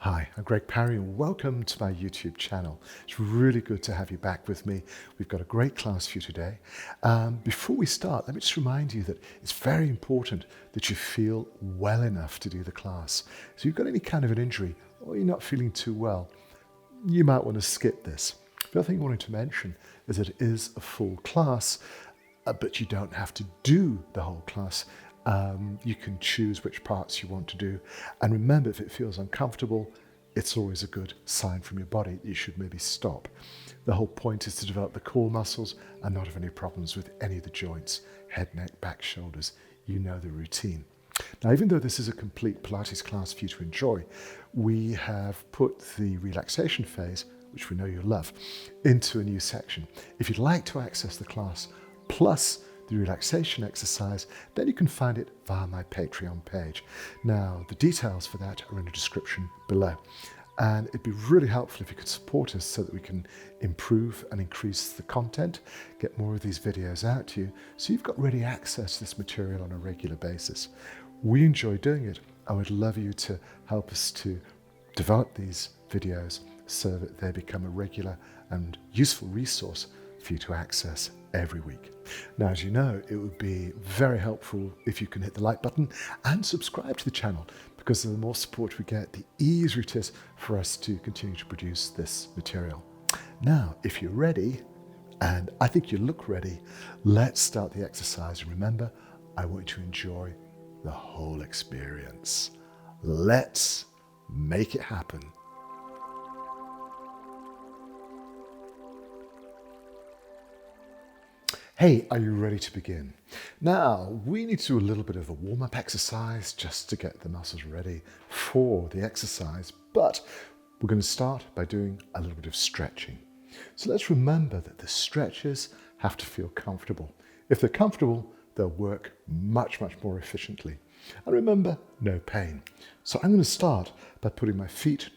Hi, I'm Greg Parry and welcome to my YouTube channel. It's really good to have you back with me. We've got a great class for you today. Before we start, let me just remind you that it's very important that you feel well enough to do the class. So if you've got any kind of an injury or you're not feeling too well, you might want to skip this. The other thing I wanted to mention is that it is a full class, but you don't have to do the whole class. You can choose which parts you want to do. And remember, if it feels uncomfortable, it's always a good sign from your body that you should maybe stop. The whole point is to develop the core muscles and not have any problems with any of the joints, head, neck, back, shoulders. You know the routine. Now, even though this is a complete Pilates class for you to enjoy, we have put the relaxation phase, which we know you'll love, into a new section. If you'd like to access the class plus the relaxation exercise, then you can find it via my Patreon page. Now, the details for that are in the description below. And it'd be really helpful if you could support us so that we can improve and increase the content, get more of these videos out to you, so you've got ready access to this material on a regular basis. We enjoy doing it. I would love you to help us to develop these videos so that they become a regular and useful resource for you to access every week. Now, as you know, it would be very helpful if you can hit the like button and subscribe to the channel, because the more support we get, the easier it is for us to continue to produce this material. Now, if you're ready, and I think you look ready, let's start the exercise. And remember, I want you to enjoy the whole experience. Let's make it happen. Hey, are you ready to begin? Now, we need to do a little bit of a warm-up exercise just to get the muscles ready for the exercise, but we're going to start by doing a little bit of stretching. So let's remember that the stretches have to feel comfortable. If they're comfortable, they'll work much, much more efficiently. And remember, no pain. So I'm going to start by putting my feet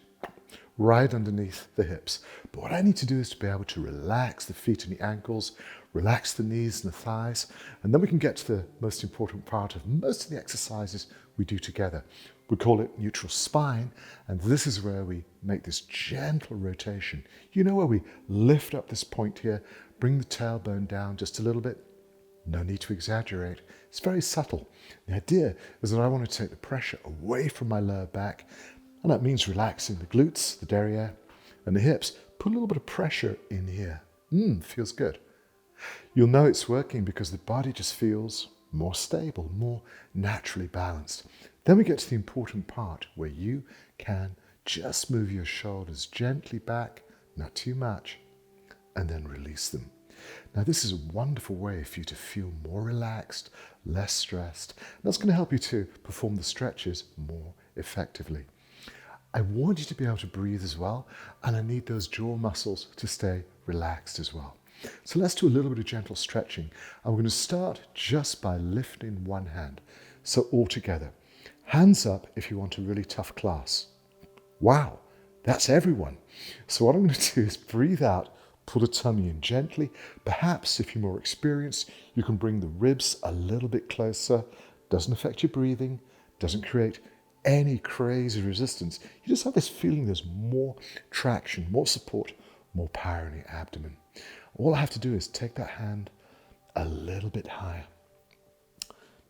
right underneath the hips. But what I need to do is to be able to relax the feet and the ankles, relax the knees and the thighs, and then we can get to the most important part of most of the exercises we do together. We call it neutral spine, and this is where we make this gentle rotation. You know, where we lift up this point here, bring the tailbone down just a little bit. No need to exaggerate. It's very subtle. The idea is that I want to take the pressure away from my lower back, and that means relaxing the glutes, the derriere, and the hips. Put a little bit of pressure in here. Feels good. You'll know it's working because the body just feels more stable, more naturally balanced. Then we get to the important part where you can just move your shoulders gently back, not too much, and then release them. Now, this is a wonderful way for you to feel more relaxed, less stressed. And that's going to help you to perform the stretches more effectively. I want you to be able to breathe as well, and I need those jaw muscles to stay relaxed as well. So let's do a little bit of gentle stretching. And we're going to start just by lifting one hand. So all together. Hands up if you want a really tough class. Wow, that's everyone. So what I'm going to do is breathe out, pull the tummy in gently. Perhaps if you're more experienced, you can bring the ribs a little bit closer. Doesn't affect your breathing, doesn't create any crazy resistance. You just have this feeling there's more traction, more support, more power in your abdomen. All I have to do is take that hand a little bit higher.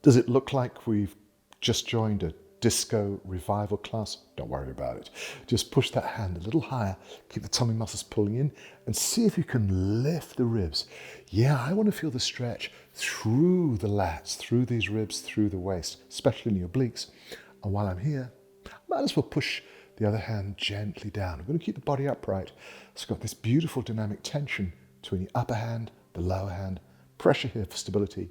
Does it look like we've just joined a disco revival class? Don't worry about it. Just push that hand a little higher, keep the tummy muscles pulling in, and see if you can lift the ribs. Yeah, I want to feel the stretch through the lats, through these ribs, through the waist, especially in your obliques. And while I'm here, I might as well push the other hand gently down. I'm going to keep the body upright. So I've got this beautiful dynamic tension between the upper hand, the lower hand. Pressure here for stability.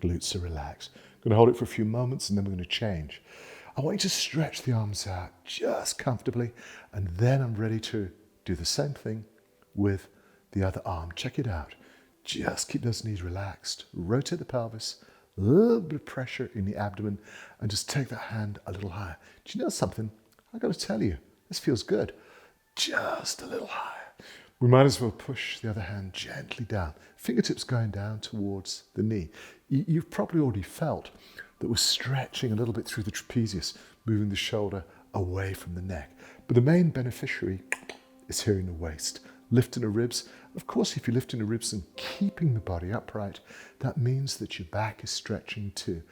Glutes are relaxed. I'm going to hold it for a few moments and then we're going to change. I want you to stretch the arms out just comfortably, and then I'm ready to do the same thing with the other arm. Check it out. Just keep those knees relaxed. Rotate the pelvis. A little bit of pressure in the abdomen, and just take that hand a little higher. Do you know something? I've got to tell you, this feels good. Just a little higher. We might as well push the other hand gently down. Fingertips going down towards the knee. You've probably already felt that we're stretching a little bit through the trapezius, moving the shoulder away from the neck. But the main beneficiary is here in the waist. Lifting the ribs. Of course, if you're lifting the ribs and keeping the body upright, that means that your back is stretching too.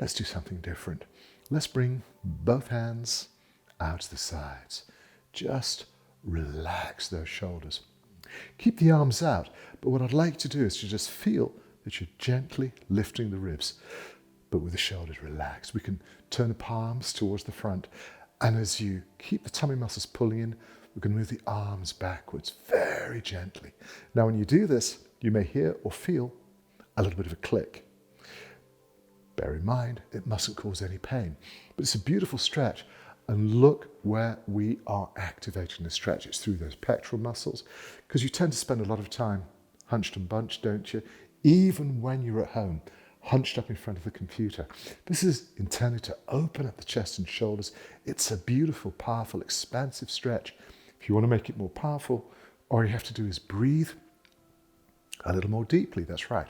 Let's do something different. Let's bring both hands out to the sides. Just relax those shoulders. Keep the arms out, but what I'd like to do is to just feel that you're gently lifting the ribs, but with the shoulders relaxed. We can turn the palms towards the front, and as you keep the tummy muscles pulling in, we're going to move the arms backwards very gently. Now, when you do this, you may hear or feel a little bit of a click. Bear in mind, it mustn't cause any pain, but it's a beautiful stretch. And look where we are activating the stretch. It's through those pectoral muscles, because you tend to spend a lot of time hunched and bunched, don't you? Even when you're at home, hunched up in front of the computer. This is intended to open up the chest and shoulders. It's a beautiful, powerful, expansive stretch. If you want to make it more powerful, all you have to do is breathe a little more deeply. That's right.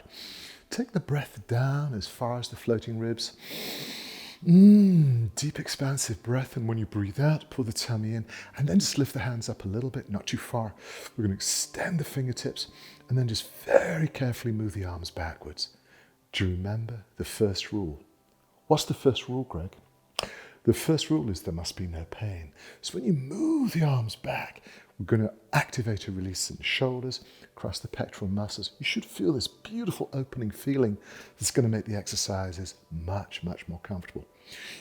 Take the breath down as far as the floating ribs. Deep, expansive breath. And when you breathe out, pull the tummy in, and then just lift the hands up a little bit, not too far. We're going to extend the fingertips, and then just very carefully move the arms backwards. Do you remember the first rule? What's the first rule, Greg? The first rule is there must be no pain. So when you move the arms back, we're going to activate a release in the shoulders, across the pectoral muscles. You should feel this beautiful opening feeling that's going to make the exercises much, much more comfortable.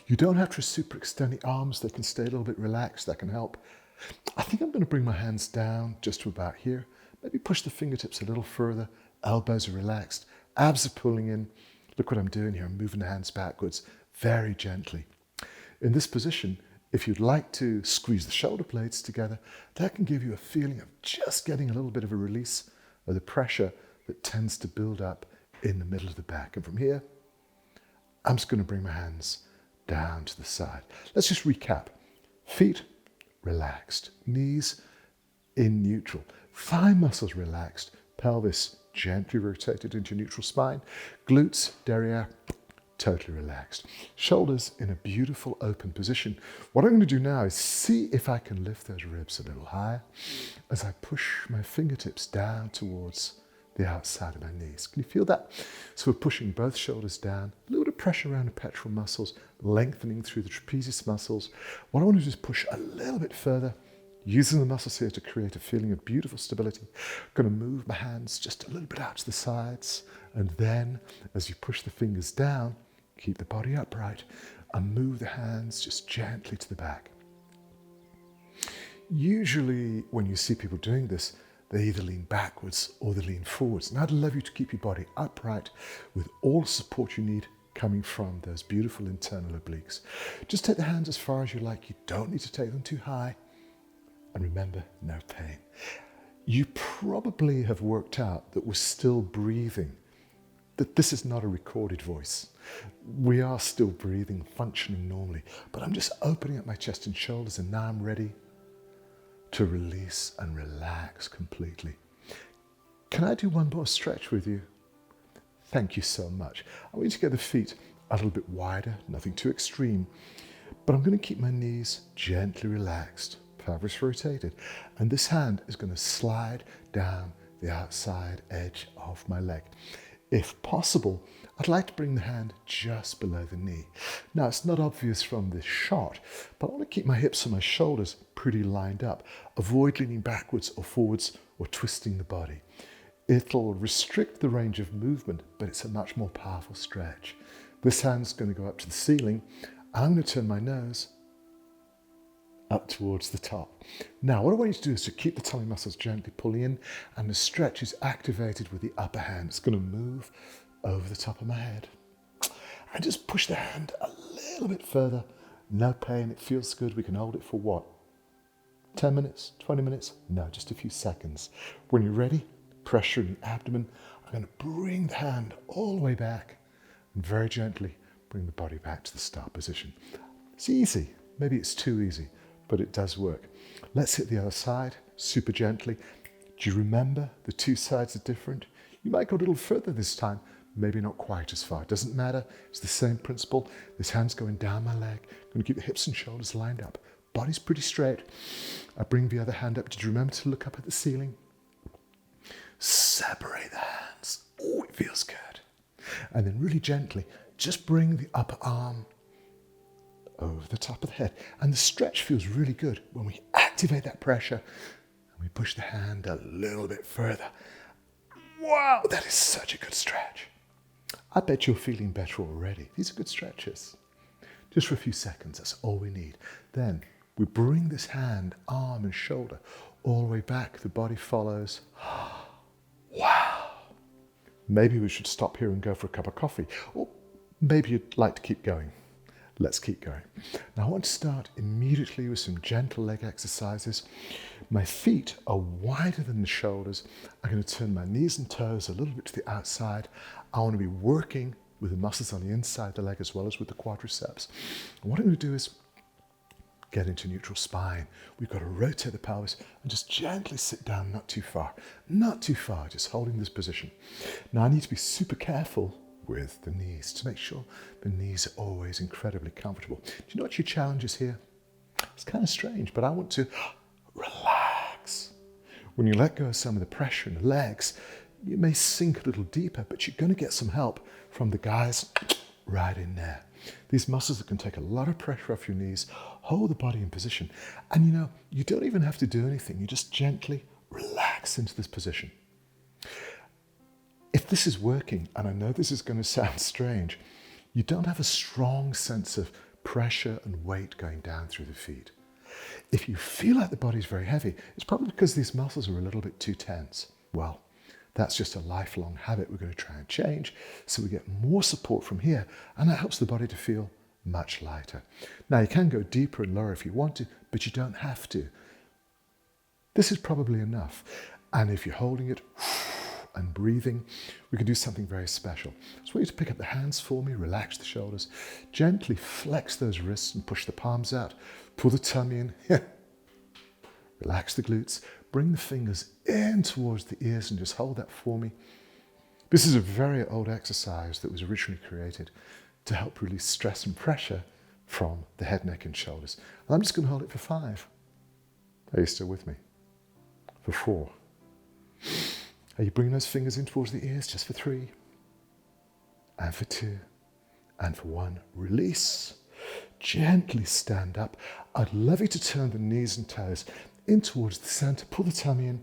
You don't have to super extend the arms. They can stay a little bit relaxed. That can help. I think I'm going to bring my hands down just to about here. Maybe push the fingertips a little further. Elbows are relaxed. Abs are pulling in. Look what I'm doing here. I'm moving the hands backwards very gently. In this position, if you'd like to squeeze the shoulder blades together, that can give you a feeling of just getting a little bit of a release of the pressure that tends to build up in the middle of the back. And from here, I'm just going to bring my hands down to the side. Let's just recap. Feet relaxed, knees in neutral, thigh muscles relaxed, pelvis gently rotated into neutral spine, glutes, derriere, totally relaxed. Shoulders in a beautiful open position. What I'm going to do now is see if I can lift those ribs a little higher as I push my fingertips down towards the outside of my knees. Can you feel that? So we're pushing both shoulders down, a little bit of pressure around the pectoral muscles, lengthening through the trapezius muscles. What I want to do is push a little bit further, using the muscles here to create a feeling of beautiful stability. I'm going to move my hands just a little bit out to the sides, and then as you push the fingers down, keep the body upright and move the hands just gently to the back. Usually when you see people doing this, they either lean backwards or they lean forwards. And I'd love you to keep your body upright with all the support you need coming from those beautiful internal obliques. Just take the hands as far as you like. You don't need to take them too high. And remember, no pain. You probably have worked out that we're still breathing, that this is not a recorded voice. We are still breathing, functioning normally, but I'm just opening up my chest and shoulders, and now I'm ready to release and relax completely. Can I do one more stretch with you? Thank you so much. I want you to get the feet a little bit wider, nothing too extreme, but I'm going to keep my knees gently relaxed, pelvis rotated, and this hand is going to slide down the outside edge of my leg. If possible, I'd like to bring the hand just below the knee. Now, it's not obvious from this shot, but I want to keep my hips and my shoulders pretty lined up. Avoid leaning backwards or forwards or twisting the body. It'll restrict the range of movement, but it's a much more powerful stretch. This hand's going to go up to the ceiling, and I'm going to turn my nose up towards the top. Now, what I want you to do is to keep the tummy muscles gently pulling in, and the stretch is activated with the upper hand. It's going to move over the top of my head. And just push the hand a little bit further. No pain, it feels good. We can hold it for what? 10 minutes, 20 minutes? No, just a few seconds. When you're ready, pressure in the abdomen. I'm going to bring the hand all the way back and very gently bring the body back to the start position. It's easy. Maybe it's too easy, but it does work. Let's hit the other side super gently. Do you remember the two sides are different? You might go a little further this time, maybe not quite as far. Doesn't matter. It's the same principle. This hand's going down my leg. I'm going to keep the hips and shoulders lined up. Body's pretty straight. I bring the other hand up. Did you remember to look up at the ceiling? Separate the hands. Oh, it feels good. And then really gently, just bring the upper arm over the top of the head. And the stretch feels really good when we activate that pressure and we push the hand a little bit further. Wow, that is such a good stretch. I bet you're feeling better already. These are good stretches. Just for a few seconds, that's all we need. Then we bring this hand, arm and shoulder all the way back. The body follows. Wow. Maybe we should stop here and go for a cup of coffee. Or maybe you'd like to keep going. Let's keep going. Now I want to start immediately with some gentle leg exercises. My feet are wider than the shoulders. I'm going to turn my knees and toes a little bit to the outside. I want to be working with the muscles on the inside of the leg as well as with the quadriceps. And what I'm going to do is get into neutral spine. We've got to rotate the pelvis and just gently sit down, not too far, just holding this position. Now I need to be super careful with the knees to make sure the knees are always incredibly comfortable. Do you know what your challenge is here? It's kind of strange, but I want to relax. When you let go of some of the pressure in the legs, you may sink a little deeper, but you're going to get some help from the guys right in there. These muscles that can take a lot of pressure off your knees, hold the body in position. And you know, you don't even have to do anything. You just gently relax into this position. If this is working, and I know this is going to sound strange, you don't have a strong sense of pressure and weight going down through the feet. If you feel like the body's very heavy, it's probably because these muscles are a little bit too tense. Well, that's just a lifelong habit we're going to try and change, so we get more support from here, and that helps the body to feel much lighter. Now, you can go deeper and lower if you want to, but you don't have to. This is probably enough. And if you're holding it and breathing, we can do something very special. So I want you to pick up the hands for me, relax the shoulders, gently flex those wrists and push the palms out, pull the tummy in, relax the glutes, bring the fingers in towards the ears and just hold that for me. This is a very old exercise that was originally created to help release stress and pressure from the head, neck and shoulders. And I'm just going to hold it for 5. Are you still with me? For 4. Are you bringing those fingers in towards the ears? Just for 3. And for 2. And for 1. Release. Gently stand up. I'd love you to turn the knees and toes in towards the center. Pull the tummy in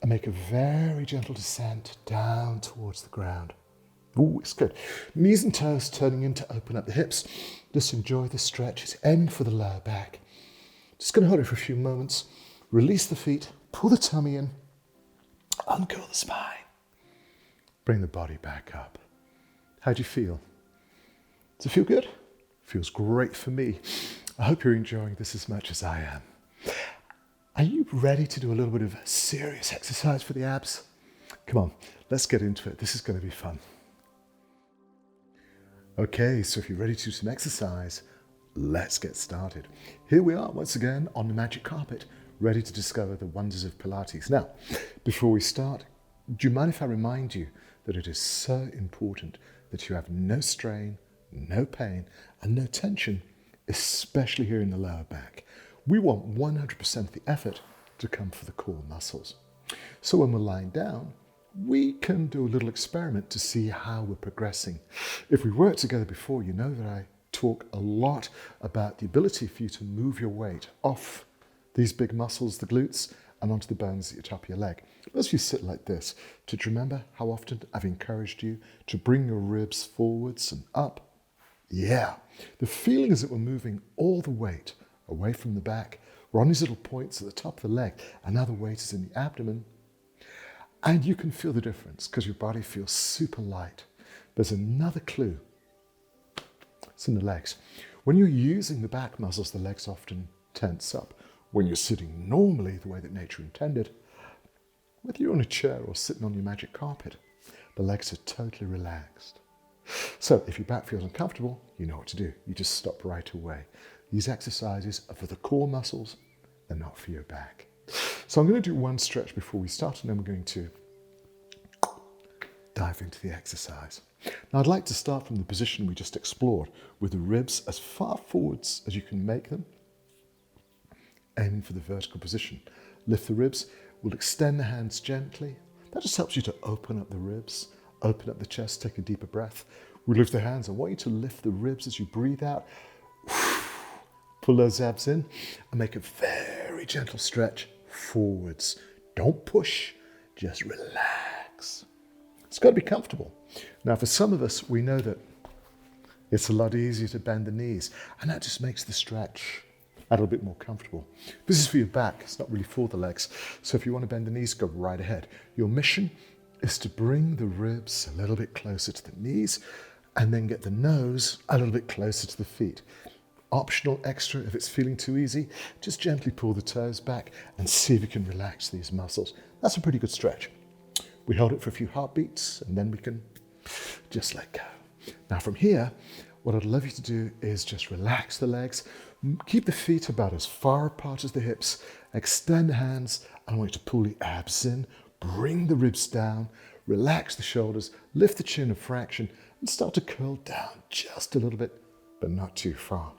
and make a very gentle descent down towards the ground. Ooh, it's good. Knees and toes turning in to open up the hips. Just enjoy the stretch. It's end for the lower back. Just going to hold it for a few moments. Release the feet. Pull the tummy in. Uncurl the spine. Bring the body back up. How do you feel? Does it feel good? Feels great for me. I hope you're enjoying this as much as I am. Are you ready to do a little bit of serious exercise for the abs? Come on, let's get into it. This is going to be fun. Okay, so if you're ready to do some exercise, let's get started. Here we are once again on the magic carpet, ready to discover the wonders of Pilates. Now, before we start, do you mind if I remind you that it is so important that you have no strain, no pain, and no tension, especially here in the lower back. We want 100% of the effort to come for the core muscles. So when we're lying down, we can do a little experiment to see how we're progressing. If we worked together before, you know that I talk a lot about the ability for you to move your weight off these big muscles, the glutes, and onto the bones at the top of your leg. As you sit like this, did you remember how often I've encouraged you to bring your ribs forwards and up? Yeah, the feeling is that we're moving all the weight away from the back. We're on these little points at the top of the leg, and now the weight is in the abdomen. And you can feel the difference because your body feels super light. There's another clue. It's in the legs. When you're using the back muscles, the legs often tense up. When you're sitting normally the way that nature intended, whether you're on a chair or sitting on your magic carpet, the legs are totally relaxed. So if your back feels uncomfortable, you know what to do. You just stop right away. These exercises are for the core muscles, they're not for your back. So I'm going to do one stretch before we start, and then we're going to dive into the exercise. Now I'd like to start from the position we just explored, with the ribs as far forwards as you can make them, aiming for the vertical position. Lift the ribs, we'll extend the hands gently. That just helps you to open up the ribs, open up the chest, take a deeper breath. We lift the hands. I want you to lift the ribs as you breathe out. Pull those abs in and make a very gentle stretch forwards. Don't push, just relax. It's got to be comfortable. Now, for some of us, we know that it's a lot easier to bend the knees, and that just makes the stretch a little bit more comfortable. This is for your back, it's not really for the legs. So if you want to bend the knees, go right ahead. Your mission is to bring the ribs a little bit closer to the knees and then get the nose a little bit closer to the feet. Optional extra, if it's feeling too easy, just gently pull the toes back and see if you can relax these muscles. That's a pretty good stretch. We hold it for a few heartbeats and then we can just let go. Now from here, what I'd love you to do is just relax the legs, keep the feet about as far apart as the hips, extend the hands, and I want you to pull the abs in, bring the ribs down, relax the shoulders, lift the chin a fraction, and start to curl down just a little bit, but not too far.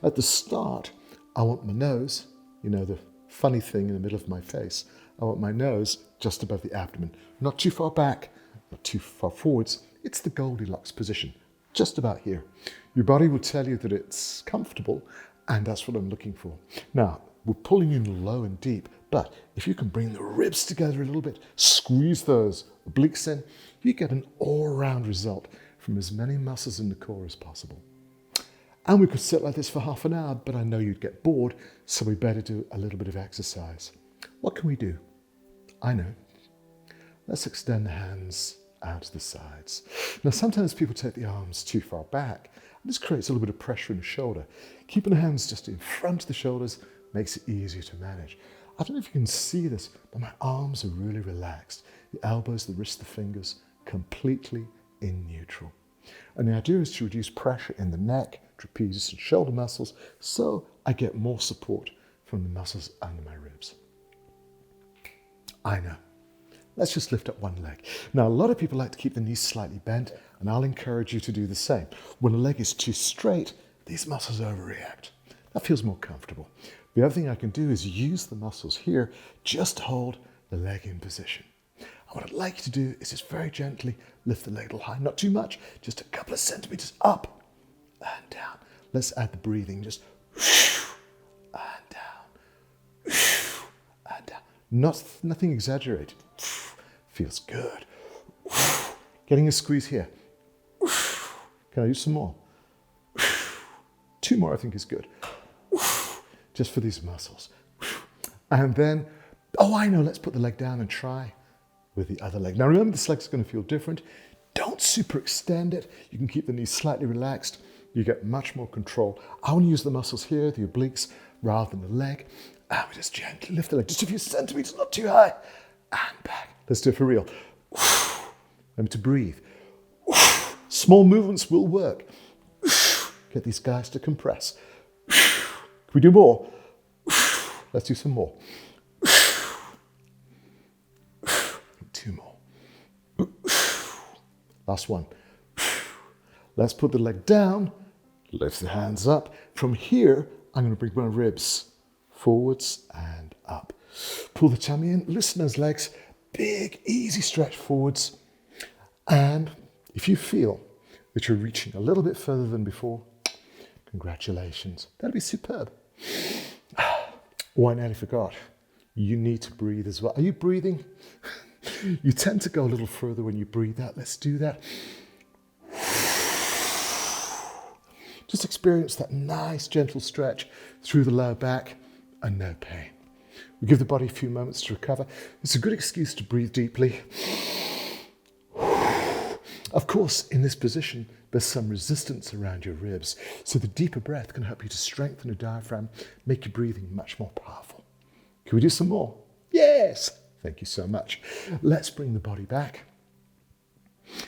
At the start, I want my nose, you know, the funny thing in the middle of my face, I want my nose just above the abdomen, not too far back, not too far forwards. It's the Goldilocks position, just about here. Your body will tell you that it's comfortable, and that's what I'm looking for. Now, we're pulling in low and deep, but if you can bring the ribs together a little bit, squeeze those obliques in, you get an all-round result from as many muscles in the core as possible. And we could sit like this for half an hour, but I know you'd get bored, so we better do a little bit of exercise. What can we do? I know. Let's extend the hands out to the sides. Now, sometimes people take the arms too far back, and this creates a little bit of pressure in the shoulder. Keeping the hands just in front of the shoulders makes it easier to manage. I don't know if you can see this, but my arms are really relaxed. The elbows, the wrists, the fingers, completely in neutral. And the idea is to reduce pressure in the neck, trapezius, and shoulder muscles, so I get more support from the muscles under my ribs. I know. Let's just lift up one leg. Now, a lot of people like to keep the knees slightly bent, and I'll encourage you to do the same. When a leg is too straight, these muscles overreact. That feels more comfortable. The other thing I can do is use the muscles here just to hold the leg in position. And what I'd like you to do is just very gently lift the leg a little high, not too much, just a couple of centimeters up and down. Let's add the breathing, just and down, and down. Nothing exaggerated. Feels good. Getting a squeeze here. Can I do some more? 2 more I think is good. Just for these muscles. And then, oh, I know, let's put the leg down and try with the other leg. Now remember, this leg's going to feel different. Don't super extend it. You can keep the knees slightly relaxed. You get much more control. I want to use the muscles here, the obliques, rather than the leg. And we just gently lift the leg, just a few centimeters, not too high. And back. Let's do it for real. Remember to breathe. Small movements will work. Get these guys to compress. Can we do more? Let's do some more. 2 more. Last one. Let's put the leg down, lift the hands up. From here, I'm going to bring my ribs forwards and up. Pull the tummy in, loosen those legs, big, easy stretch forwards. And if you feel that you're reaching a little bit further than before, congratulations. That'll be superb. Oh, I nearly forgot. You need to breathe as well. Are you breathing? You tend to go a little further when you breathe out. Let's do that. Just experience that nice, gentle stretch through the lower back and no pain. We give the body a few moments to recover. It's a good excuse to breathe deeply. Of course, in this position, there's some resistance around your ribs, so the deeper breath can help you to strengthen the diaphragm, make your breathing much more powerful. Can we do some more? Yes! Thank you so much. Let's bring the body back.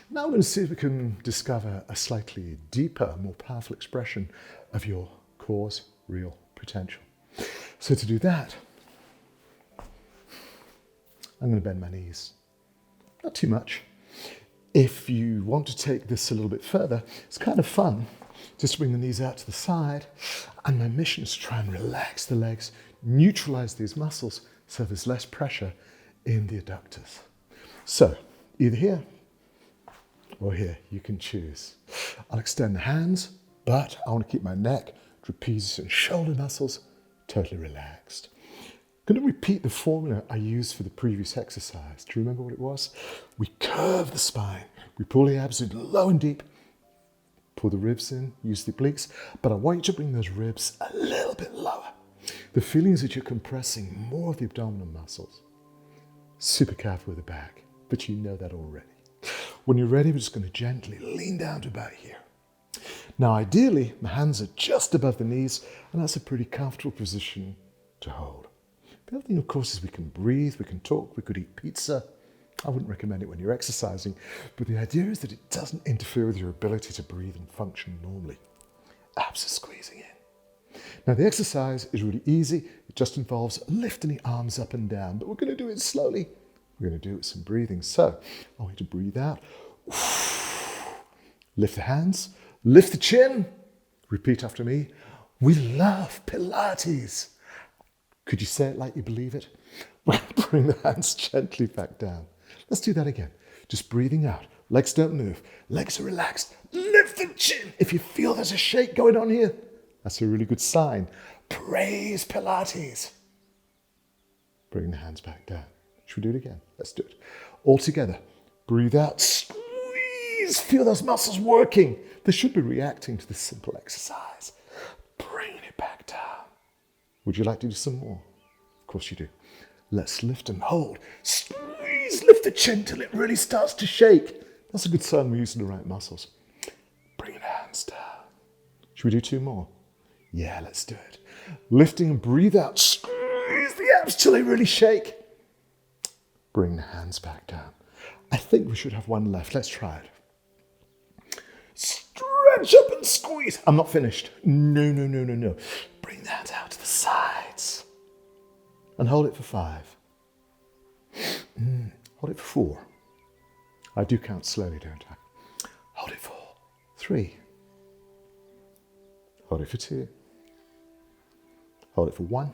Now we're going to see if we can discover a slightly deeper, more powerful expression of your core's real potential. So to do that, I'm going to bend my knees. Not too much. If you want to take this a little bit further, it's kind of fun just to bring the knees out to the side. And my mission is to try and relax the legs, neutralize these muscles so there's less pressure in the adductors. So either here or here, you can choose. I'll extend the hands, but I want to keep my neck, trapezius and shoulder muscles totally relaxed. I'm going to repeat the formula I used for the previous exercise. Do you remember what it was? We curve the spine. We pull the abs in low and deep. Pull the ribs in, use the obliques. But I want you to bring those ribs a little bit lower. The feeling is that you're compressing more of the abdominal muscles. Super careful with the back, but you know that already. When you're ready, we're just going to gently lean down to about here. Now, ideally, my hands are just above the knees, and that's a pretty comfortable position to hold. The other thing, of course, is we can breathe, we can talk, we could eat pizza. I wouldn't recommend it when you're exercising, but the idea is that it doesn't interfere with your ability to breathe and function normally. Abs are squeezing in. Now, the exercise is really easy. It just involves lifting the arms up and down, but we're going to do it slowly. We're going to do it with some breathing. So I want you to breathe out. Lift the hands, lift the chin. Repeat after me. We love Pilates. Could you say it like you believe it? Bring the hands gently back down. Let's do that again. Just breathing out. Legs don't move. Legs are relaxed. Lift the chin. If you feel there's a shake going on here, that's a really good sign. Praise Pilates. Bring the hands back down. Should we do it again? Let's do it. All together. Breathe out. Squeeze. Feel those muscles working. They should be reacting to this simple exercise. Bringing it back down. Would you like to do some more? Of course you do. Let's lift and hold. Squeeze. Lift the chin till it really starts to shake. That's a good sign we're using the right muscles. Bring the hands down. Should we do two more? Yeah, let's do it. Lifting and breathe out. Squeeze the abs till they really shake. Bring the hands back down. I think we should have one left. Let's try it. Stretch up and squeeze. I'm not finished. No. Bring the hands out to the sides. And hold it for 5. Hold it for 4. I do count slowly, don't I? Hold it for 3. Hold it for 2. Hold it for 1.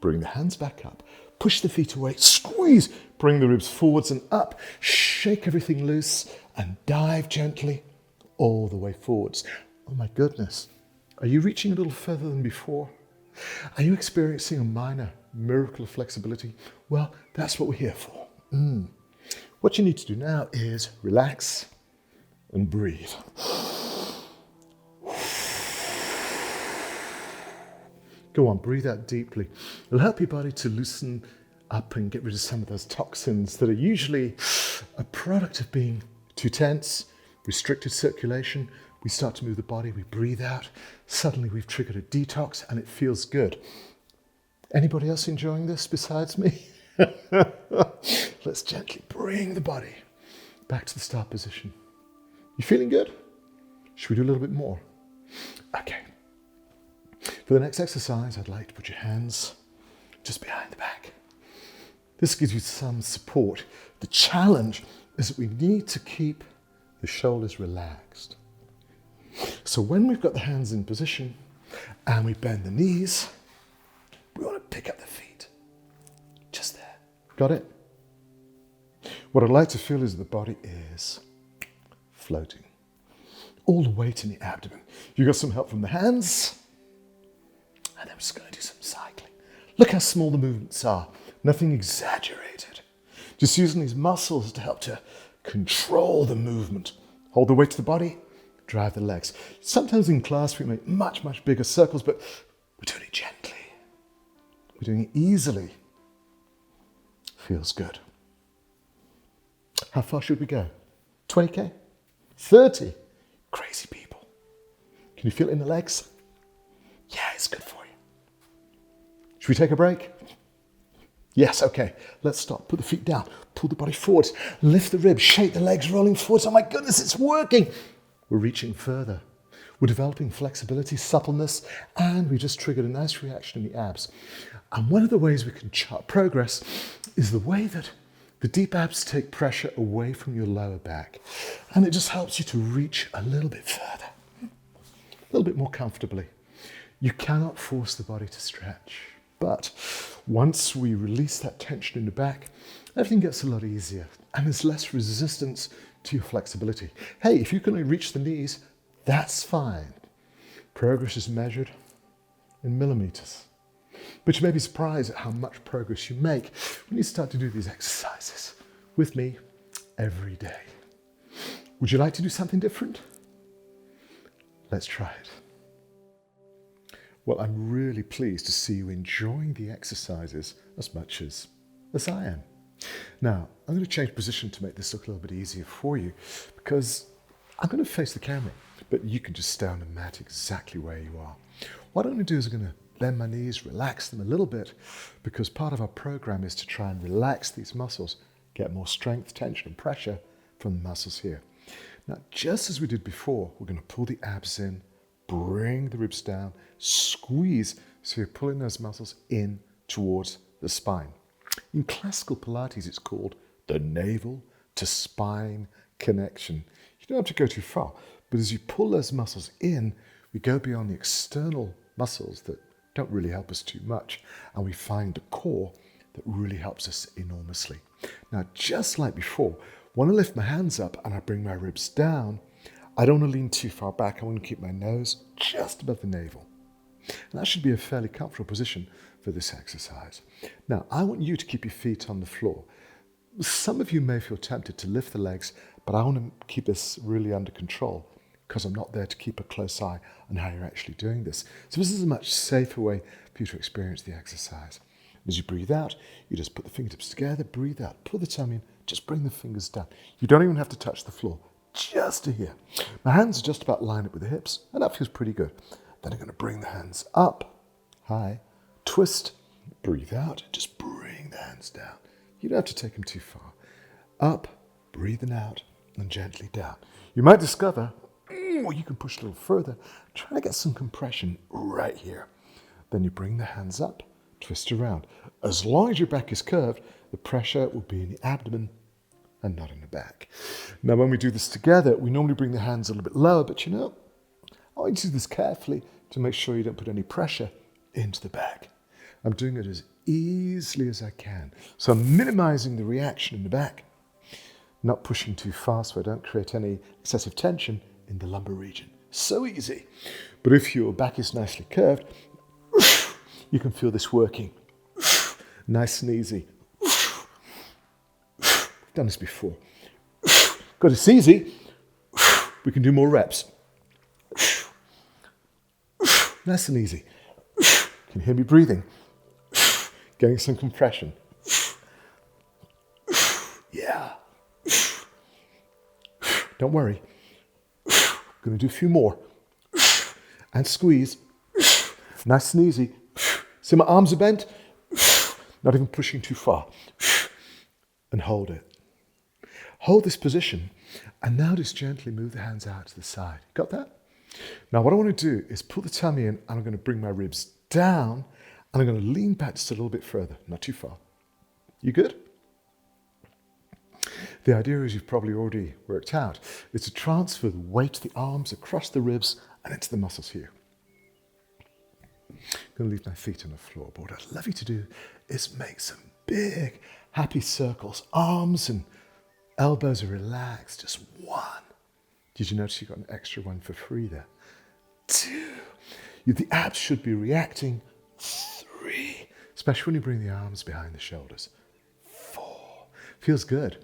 Bring the hands back up. Push the feet away. Squeeze. Bring the ribs forwards and up. Shake everything loose and dive gently all the way forwards. Oh my goodness. Are you reaching a little further than before? Are you experiencing a minor miracle of flexibility? Well, that's what we're here for. What you need to do now is relax and breathe. Go on, breathe out deeply. It'll help your body to loosen up and get rid of some of those toxins that are usually a product of being too tense, restricted circulation. We start to move the body, we breathe out. Suddenly we've triggered a detox and it feels good. Anybody else enjoying this besides me? Let's gently bring the body back to the start position. You feeling good? Should we do a little bit more? Okay. For the next exercise, I'd like to put your hands just behind the back. This gives you some support. The challenge is that we need to keep the shoulders relaxed. So when we've got the hands in position and we bend the knees, we want to pick up the feet. Just there. Got it? What I'd like to feel is the body is floating. All the weight in the abdomen. You've got some help from the hands. And then we're just going to do some cycling. Look how small the movements are. Nothing exaggerated. Just using these muscles to help to control the movement. Hold the weight to the body, drive the legs. Sometimes in class we make much bigger circles, but we're doing it gently. We're doing it easily. Feels good. How far should we go? 20k? 30? Crazy people. Can you feel it in the legs? Yeah, it's good for you. Should we take a break? Yes, okay. Let's stop. Put the feet down. Pull the body forwards. Lift the ribs. Shake the legs, rolling forwards. Oh my goodness, it's working. We're reaching further. We're developing flexibility, suppleness, and we just triggered a nice reaction in the abs. And one of the ways we can chart progress is the way that The deep abs take pressure away from your lower back, and it just helps you to reach a little bit further, a little bit more comfortably. You cannot force the body to stretch, but once we release that tension in the back, everything gets a lot easier, and there's less resistance to your flexibility. Hey, if you can only reach the knees, that's fine. Progress is measured in millimeters. But you may be surprised at how much progress you make when you start to do these exercises with me every day. Would you like to do something different? Let's try it. Well, I'm really pleased to see you enjoying the exercises as much as I am. Now, I'm going to change position to make this look a little bit easier for you because I'm going to face the camera, but you can just stay on the mat exactly where you are. What I'm going to do is I'm going to bend my knees, relax them a little bit, because part of our program is to try and relax these muscles, get more strength, tension, and pressure from the muscles here. Now, just as we did before, we're going to pull the abs in, bring the ribs down, squeeze, so you're pulling those muscles in towards the spine. In classical Pilates, it's called the navel to spine connection. You don't have to go too far, but as you pull those muscles in, we go beyond the external muscles that don't really help us too much, and we find the core that really helps us enormously. Now, just like before, when I lift my hands up and I bring my ribs down, I don't want to lean too far back. I want to keep my nose just above the navel. And that should be a fairly comfortable position for this exercise. Now, I want you to keep your feet on the floor. Some of you may feel tempted to lift the legs, but I want to keep this really under control because I'm not there to keep a close eye on how you're actually doing this. So this is a much safer way for you to experience the exercise. As you breathe out, you just put the fingertips together, breathe out, pull the tummy in, just bring the fingers down. You don't even have to touch the floor, just to here. My hands are just about lined up with the hips, and that feels pretty good. Then I'm going to bring the hands up, high, twist, breathe out, just bring the hands down. You don't have to take them too far. Up, breathing out, and gently down. You might discover, or you can push a little further, try to get some compression right here. Then you bring the hands up, twist around. As long as your back is curved, the pressure will be in the abdomen and not in the back. Now, when we do this together, we normally bring the hands a little bit lower, but I want you to do this carefully to make sure you don't put any pressure into the back. I'm doing it as easily as I can. So I'm minimizing the reaction in the back, not pushing too fast so I don't create any excessive tension in the lumbar region. So easy. But if your back is nicely curved, you can feel this working. Nice and easy. We've done this before. Got it's easy. We can do more reps. Nice and easy. Can you hear me breathing? Getting some compression. Yeah. Don't worry. Going to do a few more. And squeeze. Nice and easy. See, my arms are bent. Not even pushing too far. And hold it. Hold this position. And now just gently move the hands out to the side. Got that? Now what I want to do is pull the tummy in and I'm going to bring my ribs down and I'm going to lean back just a little bit further. Not too far. You good? The idea is you've probably already worked out is to transfer the weight of the arms across the ribs and into the muscles here. I'm going to leave my feet on the floor, but what I'd love you to do is make some big, happy circles. Arms and elbows are relaxed. Just one. Did you notice you got an extra one for free there? 2. The abs should be reacting. 3. Especially when you bring the arms behind the shoulders. 4. Feels good.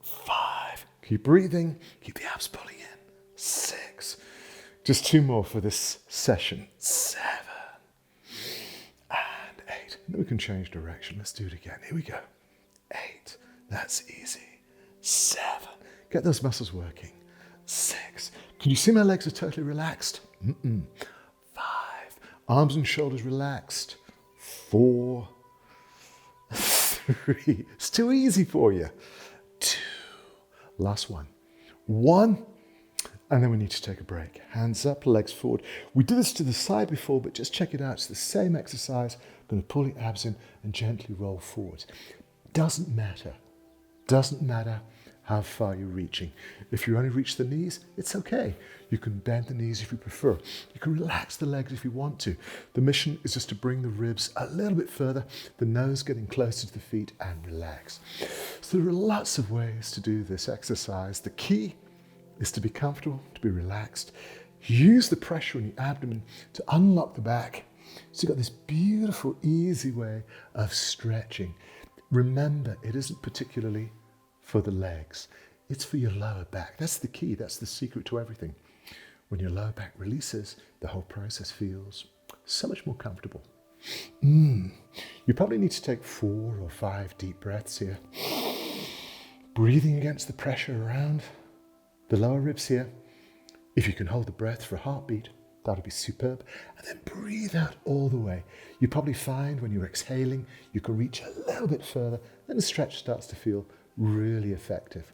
5. Keep breathing. Keep the abs pulling in. 6. Just 2 more for this session. 7. And 8. And then we can change direction. Let's do it again. Here we go. 8. That's easy. 7. Get those muscles working. 6. Can you see my legs are totally relaxed? 5. Arms and shoulders relaxed. 4. 3. It's too easy for you. 2. Last one. 1. And then we need to take a break. Hands up, legs forward. We did this to the side before, but just check it out. It's the same exercise. I'm going to pull the abs in and gently roll forward. Doesn't matter Doesn't matter how far you're reaching. If you only reach the knees, it's okay. You can bend the knees if you prefer. You can relax the legs if you want to. The mission is just to bring the ribs a little bit further, the nose getting closer to the feet, and relax. So there are lots of ways to do this exercise. The key is to be comfortable, to be relaxed. Use the pressure in your abdomen to unlock the back. So you've got this beautiful, easy way of stretching. Remember, it isn't particularly for the legs. It's for your lower back. That's the key. That's the secret to everything. When your lower back releases, the whole process feels so much more comfortable. You probably need to take 4 or 5 deep breaths here. Breathing against the pressure around the lower ribs here. If you can hold the breath for a heartbeat, that'll be superb. And then breathe out all the way. You probably find when you're exhaling, you can reach a little bit further, and the stretch starts to feel really effective.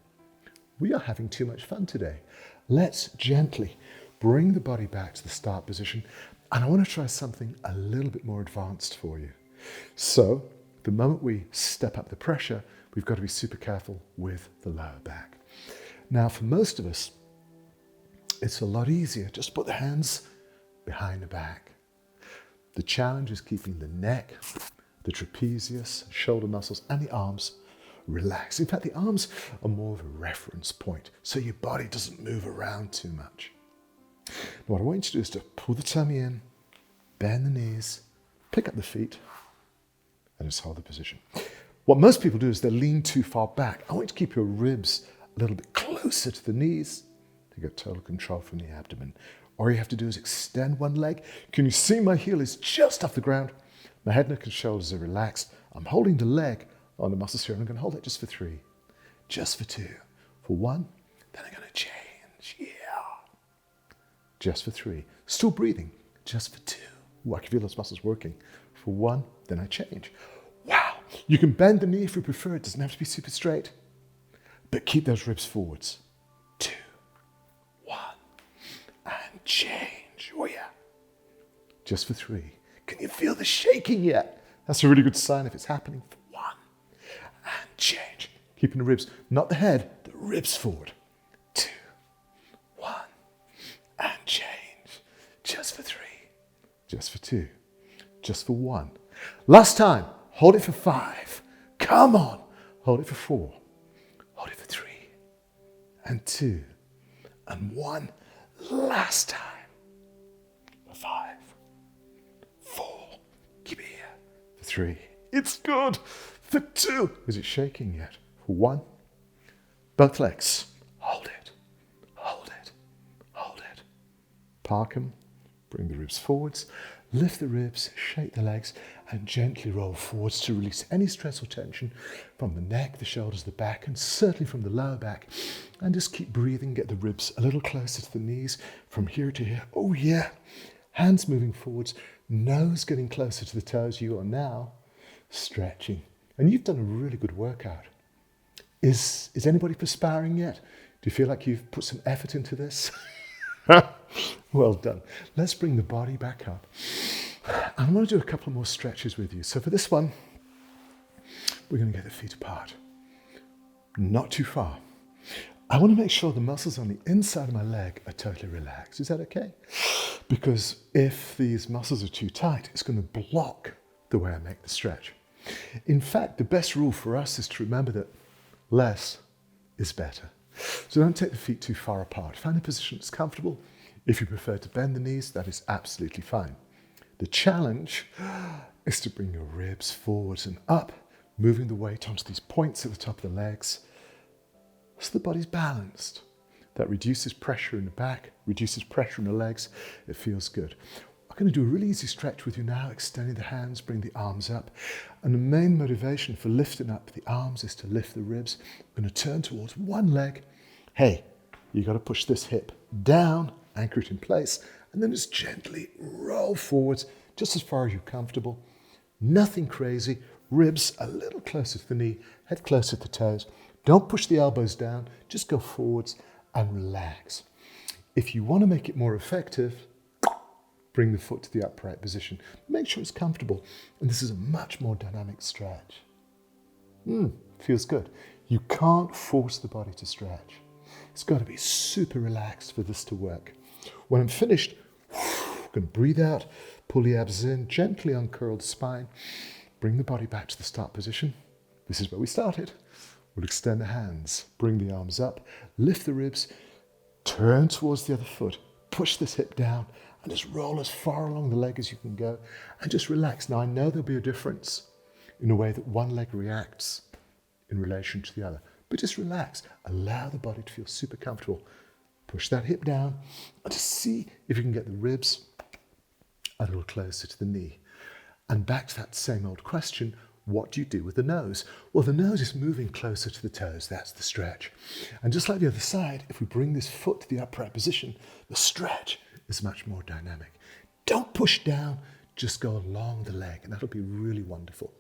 We are having too much fun today. Let's gently bring the body back to the start position, and I want to try something a little bit more advanced for you. So, the moment we step up the pressure, we've got to be super careful with the lower back. Now, for most of us, it's a lot easier. Just put the hands behind the back. The challenge is keeping the neck, the trapezius, shoulder muscles, and the arms relaxed. In fact, the arms are more of a reference point, so your body doesn't move around too much. Now, what I want you to do is to pull the tummy in, bend the knees, pick up the feet, and just hold the position. What most people do is they lean too far back. I want you to keep your ribs a little bit closer to the knees to get total control from the abdomen. All you have to do is extend one leg. Can you see my heel is just off the ground? My head, neck, and shoulders are relaxed. I'm holding the leg on the muscles here, and I'm going to hold it just for 3, just for 2, for 1, then I'm going to change, just for 3, still breathing, just for 2. Ooh, I can feel those muscles working. For 1, then I change. Wow, you can bend the knee if you prefer. It doesn't have to be super straight, but keep those ribs forwards. 2, 1, and change. Oh yeah, just for 3. Can you feel the shaking yet? That's a really good sign if it's happening. For 1, and change. Keeping the ribs, not the head, the ribs forward. 2, 1, and change. Just for 3, just for 2, just for 1. Last time, hold it for 5. Come on, hold it for 4. Hold it for 3, and 2, and 1. Last time. For 5, 4. Keep it here. For 3. It's good. For 2. Is it shaking yet? For 1. Both legs. Hold it. Hold it. Hold it. Park them. Bring the ribs forwards. Lift the ribs, shake the legs, and gently roll forwards to release any stress or tension from the neck, the shoulders, the back, and certainly from the lower back. And just keep breathing, get the ribs a little closer to the knees, from here to here. Oh yeah. Hands moving forwards, nose getting closer to the toes. You are now stretching. And you've done a really good workout. Is anybody perspiring yet? Do you feel like you've put some effort into this? Well done. Let's bring the body back up. I want to do a couple more stretches with you. So for this one, we're going to get the feet apart. Not too far. I want to make sure the muscles on the inside of my leg are totally relaxed. Is that okay? Because if these muscles are too tight, it's going to block the way I make the stretch. In fact, the best rule for us is to remember that less is better. So don't take the feet too far apart. Find a position that's comfortable. If you prefer to bend the knees, that is absolutely fine. The challenge is to bring your ribs forwards and up, moving the weight onto these points at the top of the legs so the body's balanced. That reduces pressure in the back, reduces pressure in the legs. It feels good. I'm going to do a really easy stretch with you now, extending the hands, bring the arms up. And the main motivation for lifting up the arms is to lift the ribs. I'm going to turn towards one leg. Hey, you got to push this hip down, anchor it in place, and then just gently roll forwards, just as far as you're comfortable. Nothing crazy. Ribs a little closer to the knee, head closer to the toes. Don't push the elbows down, just go forwards and relax. If you want to make it more effective, bring the foot to the upright position. Make sure it's comfortable. And this is a much more dynamic stretch. feels good. You can't force the body to stretch. It's got to be super relaxed for this to work. When I'm finished, I'm going to breathe out, pull the abs in, gently uncurl the spine, bring the body back to the start position. This is where we started. We'll extend the hands, bring the arms up, lift the ribs, turn towards the other foot, push this hip down, and just roll as far along the leg as you can go, and just relax. Now, I know there'll be a difference in the way that one leg reacts in relation to the other, but just relax. Allow the body to feel super comfortable. Push that hip down, and just see if you can get the ribs a little closer to the knee. And back to that same old question, what do you do with the nose? Well, the nose is moving closer to the toes. That's the stretch. And just like the other side, if we bring this foot to the upright position, the stretch is much more dynamic. Don't push down, just go along the leg, and that'll be really wonderful.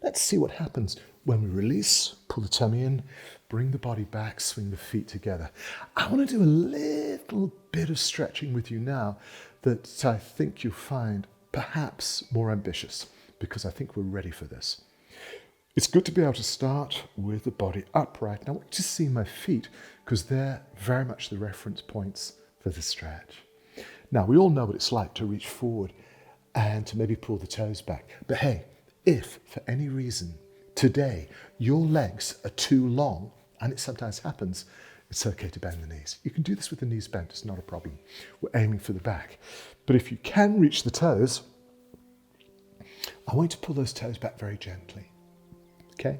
Let's see what happens when we release, pull the tummy in, bring the body back, swing the feet together. I want to do a little bit of stretching with you now that I think you'll find perhaps more ambitious, because I think we're ready for this. It's good to be able to start with the body upright. Now I want you to see my feet, because they're very much the reference points for the stretch. Now, we all know what it's like to reach forward and to maybe pull the toes back. But hey, if for any reason today your legs are too long, and it sometimes happens, it's okay to bend the knees. You can do this with the knees bent, it's not a problem. We're aiming for the back. But if you can reach the toes, I want you to pull those toes back very gently, okay?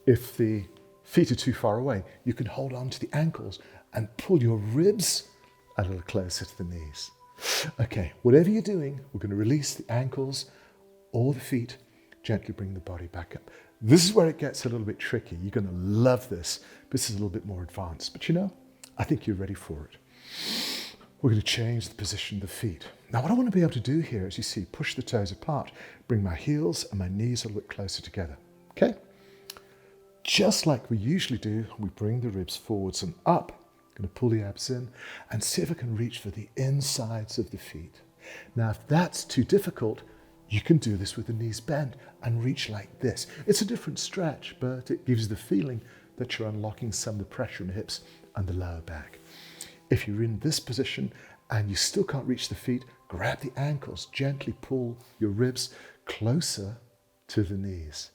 If the feet are too far away, you can hold on to the ankles and pull your ribs a little closer to the knees. Okay, whatever you're doing, we're going to release the ankles or the feet, gently bring the body back up. This is where it gets a little bit tricky. You're going to love this. This is a little bit more advanced, but you know, I think you're ready for it. We're going to change the position of the feet. Now, what I want to be able to do here, as you see, push the toes apart, bring my heels and my knees a little bit closer together, okay? Just like we usually do, we bring the ribs forwards and up. I'm going to pull the abs in and see if I can reach for the insides of the feet. Now, if that's too difficult, you can do this with the knees bent and reach like this. It's a different stretch, but it gives you the feeling that you're unlocking some of the pressure in the hips and the lower back. If you're in this position and you still can't reach the feet, grab the ankles, gently pull your ribs closer to the knees.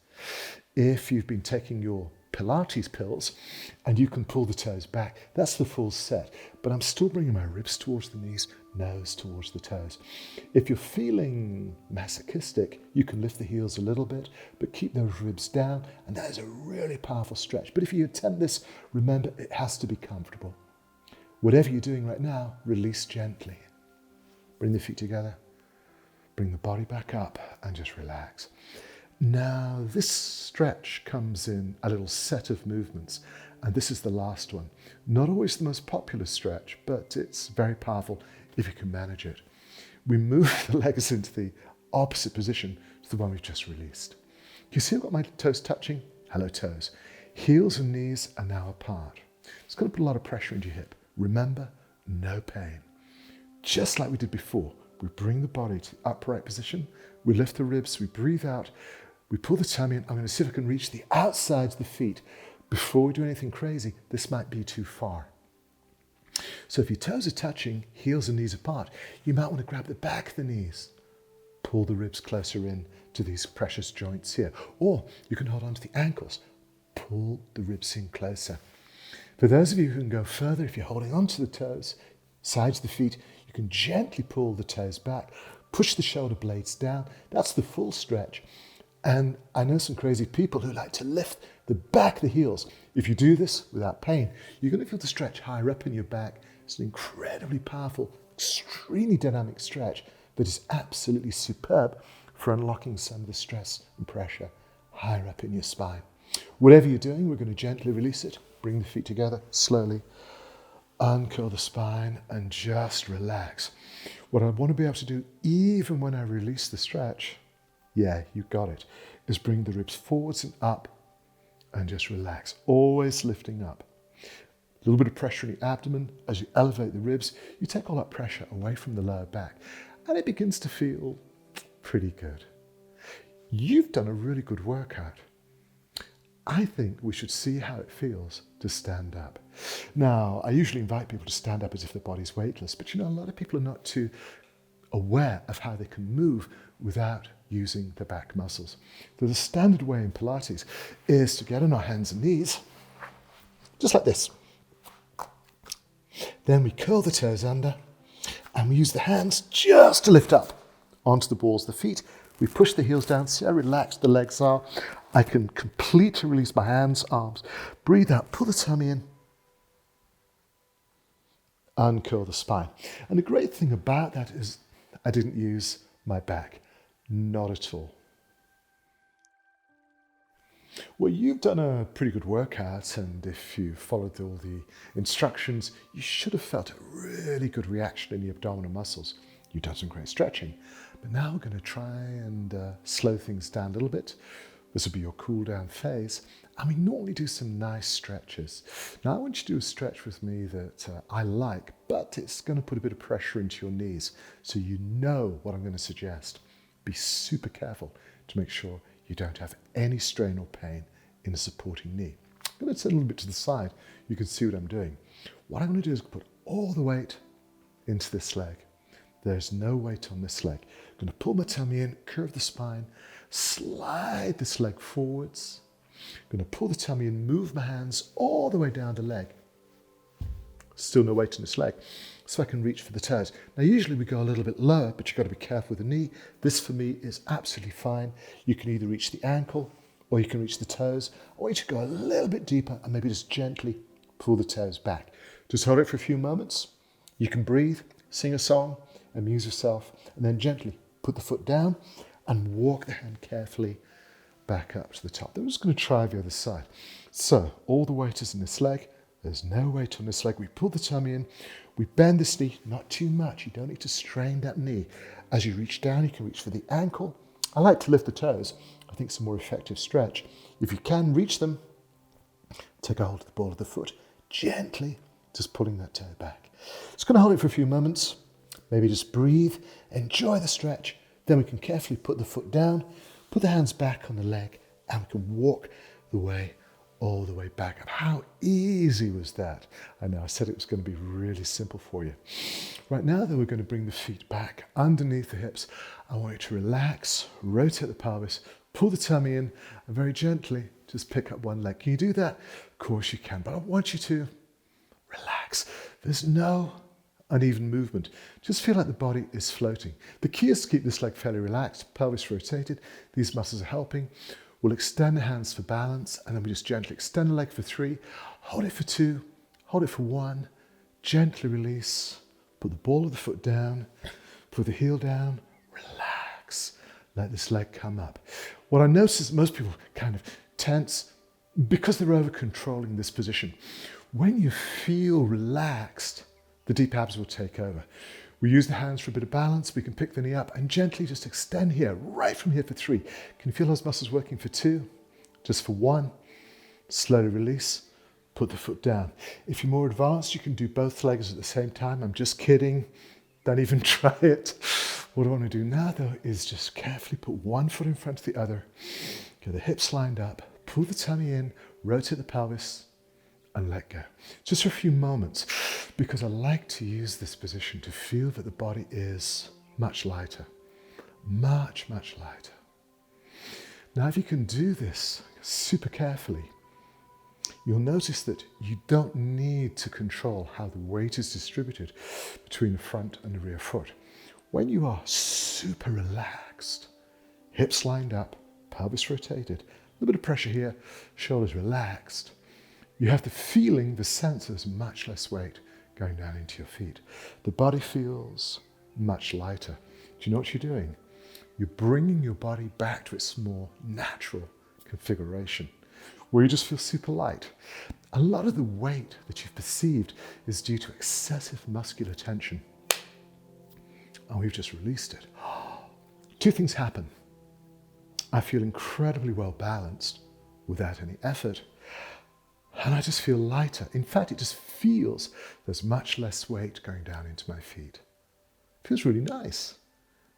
If you've been taking your Pilates pills and you can pull the toes back, that's the full set. But I'm still bringing my ribs towards the knees, nose towards the toes. If you're feeling masochistic, you can lift the heels a little bit, but keep those ribs down, and that is a really powerful stretch. But if you attempt this, remember, it has to be comfortable. Whatever you're doing right now, release gently. Bring the feet together, bring the body back up, and just relax. Now, this stretch comes in a little set of movements, and this is the last one. Not always the most popular stretch, but it's very powerful if you can manage it. We move the legs into the opposite position to the one we've just released. You see I've got my toes touching? Hello, toes. Heels and knees are now apart. It's going to put a lot of pressure into your hip. Remember, no pain. Just like we did before, we bring the body to the upright position, we lift the ribs, we breathe out, we pull the tummy in. I'm going to see if I can reach the outsides of the feet. Before we do anything crazy, this might be too far. So if your toes are touching, heels and knees apart, you might want to grab the back of the knees, pull the ribs closer in to these precious joints here. Or you can hold on to the ankles, pull the ribs in closer. For those of you who can go further, if you're holding onto the toes, sides of the feet, you can gently pull the toes back, push the shoulder blades down. That's the full stretch. And I know some crazy people who like to lift the back of the heels. If you do this without pain, you're going to feel the stretch higher up in your back. It's an incredibly powerful, extremely dynamic stretch that is absolutely superb for unlocking some of the stress and pressure higher up in your spine. Whatever you're doing, we're going to gently release it. Bring the feet together slowly, uncurl the spine and just relax. What I want to be able to do, even when I release the stretch, yeah, you got it, is bring the ribs forwards and up and just relax, always lifting up. A little bit of pressure in the abdomen. As you elevate the ribs, you take all that pressure away from the lower back and it begins to feel pretty good. You've done a really good workout. I think we should see how it feels to stand up. Now, I usually invite people to stand up as if their body's weightless, but a lot of people are not too aware of how they can move without using the back muscles. So the standard way in Pilates is to get on our hands and knees, just like this. Then we curl the toes under, and we use the hands just to lift up onto the balls of the feet. We push the heels down, see how relaxed the legs are. I can completely release my hands, arms. Breathe out, pull the tummy in, uncurl the spine. And the great thing about that is I didn't use my back, not at all. Well, you've done a pretty good workout, and if you followed all the instructions, you should have felt a really good reaction in the abdominal muscles. You've done some great stretching, but now we're going to try and slow things down a little bit. This will be your cool down phase, and we normally do some nice stretches. Now I want you to do a stretch with me that I like, but it's going to put a bit of pressure into your knees, so you know what I'm going to suggest. Be super careful to make sure you don't have any strain or pain in a supporting knee. I'm going to turn a little bit to the side. You can see what I'm doing. What I'm going to do is put all the weight into this leg. There's no weight on this leg. I'm going to pull my tummy in, curve the spine, slide this leg forwards. I'm going to pull the tummy in, move my hands all the way down the leg. Still no weight on this leg, so I can reach for the toes. Now usually we go a little bit lower, but you've got to be careful with the knee. This for me is absolutely fine. You can either reach the ankle or you can reach the toes. I want you to go a little bit deeper and maybe just gently pull the toes back. Just hold it for a few moments. You can breathe, sing a song, amuse yourself, and then gently put the foot down and walk the hand carefully back up to the top. Then we're just going to try the other side. So all the weight is in this leg. There's no weight on this leg. We pull the tummy in. We bend this knee, not too much. You don't need to strain that knee. As you reach down, you can reach for the ankle. I like to lift the toes. I think it's a more effective stretch. If you can reach them, take a hold of the ball of the foot, gently just pulling that toe back. Just going to hold it for a few moments. Maybe just breathe, enjoy the stretch. Then we can carefully put the foot down, put the hands back on the leg, and we can walk the way all the way back up. How easy was that? I know I said it was going to be really simple for you. Right now, though, we're going to bring the feet back underneath the hips. I want you to relax, rotate the pelvis, pull the tummy in, and very gently just pick up one leg. Can you do that? Of course you can, but I want you to relax. There's no uneven movement. Just feel like the body is floating. The key is to keep this leg fairly relaxed, pelvis rotated. These muscles are helping. We'll extend the hands for balance, and then we just gently extend the leg for 3, hold it for 2, hold it for 1, gently release, put the ball of the foot down, put the heel down, relax, let this leg come up. What I notice is most people kind of tense because they're over controlling this position. When you feel relaxed, the deep abs will take over. We use the hands for a bit of balance. We can pick the knee up and gently just extend here, right from here for 3. Can you feel those muscles working for 2? Just for 1. Slowly release, put the foot down. If you're more advanced, you can do both legs at the same time. I'm just kidding. Don't even try it. What I want to do now, though, is just carefully put one foot in front of the other. Get the hips lined up, pull the tummy in, rotate the pelvis, and let go. Just for a few moments, because I like to use this position to feel that the body is much lighter, much, much lighter. Now, if you can do this super carefully, you'll notice that you don't need to control how the weight is distributed between the front and the rear foot. When you are super relaxed, hips lined up, pelvis rotated, a little bit of pressure here, shoulders relaxed, you have the feeling, the sense there's much less weight going down into your feet. The body feels much lighter. Do you know what you're doing? You're bringing your body back to its more natural configuration, where you just feel super light. A lot of the weight that you've perceived is due to excessive muscular tension. And we've just released it. 2 things happen. I feel incredibly well balanced without any effort. And I just feel lighter. In fact, it just feels there's much less weight going down into my feet. It feels really nice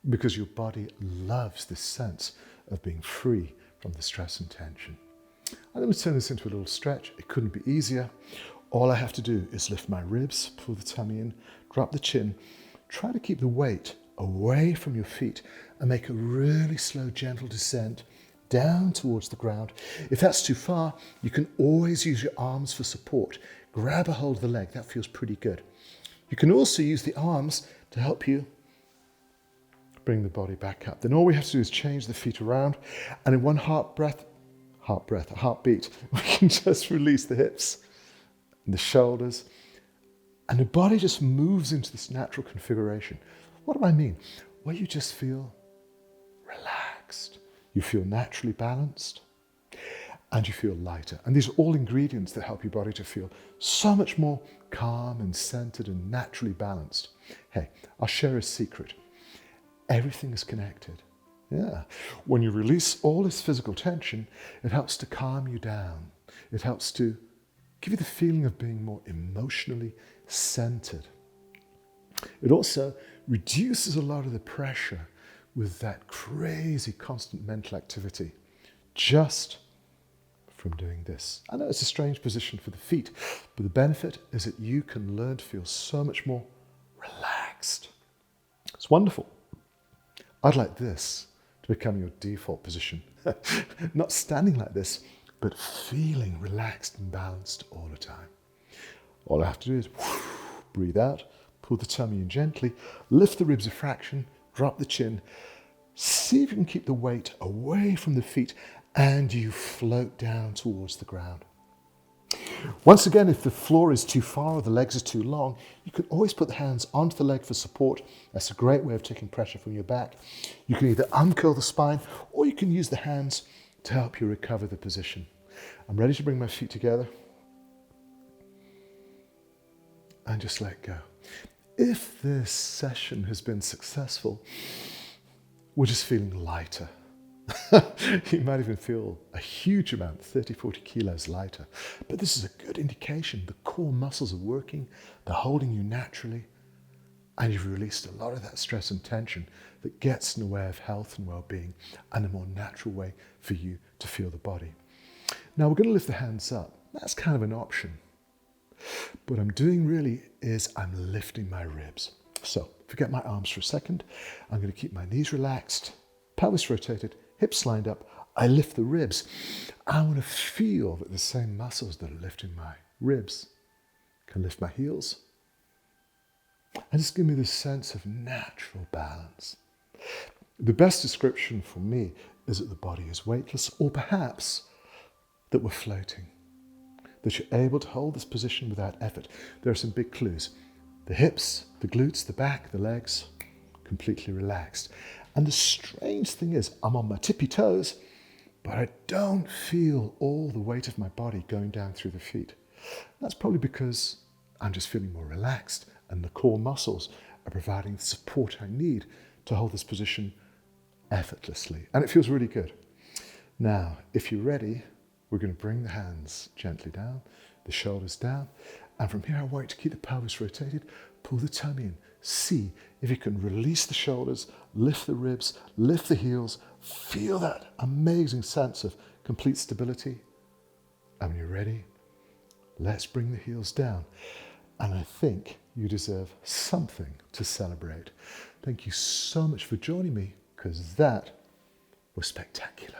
because your body loves this sense of being free from the stress and tension. I'm going to turn this into a little stretch. It couldn't be easier. All I have to do is lift my ribs, pull the tummy in, drop the chin. Try to keep the weight away from your feet and make a really slow, gentle descent down towards the ground. If that's too far, you can always use your arms for support. Grab a hold of the leg. That feels pretty good. You can also use the arms to help you bring the body back up. Then all we have to do is change the feet around, and in one heartbeat, we can just release the hips and the shoulders, and the body just moves into this natural configuration. What do I mean? Well, you just feel relaxed. You feel naturally balanced, and you feel lighter. And these are all ingredients that help your body to feel so much more calm and centered and naturally balanced. Hey, I'll share a secret. Everything is connected. Yeah. When you release all this physical tension, it helps to calm you down. It helps to give you the feeling of being more emotionally centered. It also reduces a lot of the pressure with that crazy constant mental activity just from doing this. I know it's a strange position for the feet, but the benefit is that you can learn to feel so much more relaxed. It's wonderful. I'd like this to become your default position. Not standing like this, but feeling relaxed and balanced all the time. All I have to do is breathe out, pull the tummy in gently, lift the ribs a fraction, drop the chin. See if you can keep the weight away from the feet and you float down towards the ground. Once again, if the floor is too far or the legs are too long, you can always put the hands onto the leg for support. That's a great way of taking pressure from your back. You can either uncurl the spine or you can use the hands to help you recover the position. I'm ready to bring my feet together and just let go. If this session has been successful, we're just feeling lighter. You might even feel a huge amount, 30, 40 kilos lighter. But this is a good indication. The core muscles are working, they're holding you naturally, and you've released a lot of that stress and tension that gets in the way of health and well-being and a more natural way for you to feel the body. Now we're going to lift the hands up. That's kind of an option. What I'm doing really is I'm lifting my ribs. So forget my arms for a second. I'm going to keep my knees relaxed, pelvis rotated, hips lined up. I lift the ribs. I want to feel that the same muscles that are lifting my ribs can lift my heels. And just give me this sense of natural balance. The best description for me is that the body is weightless, or perhaps that we're floating, that you're able to hold this position without effort. There are some big clues. The hips, the glutes, the back, the legs, completely relaxed. And the strange thing is, I'm on my tippy toes, but I don't feel all the weight of my body going down through the feet. That's probably because I'm just feeling more relaxed and the core muscles are providing the support I need to hold this position effortlessly. And it feels really good. Now, if you're ready, we're going to bring the hands gently down, the shoulders down, and from here I want you to keep the pelvis rotated, pull the tummy in. See if you can release the shoulders, lift the ribs, lift the heels, feel that amazing sense of complete stability. And when you're ready, let's bring the heels down. And I think you deserve something to celebrate. Thank you so much for joining me, because that was spectacular.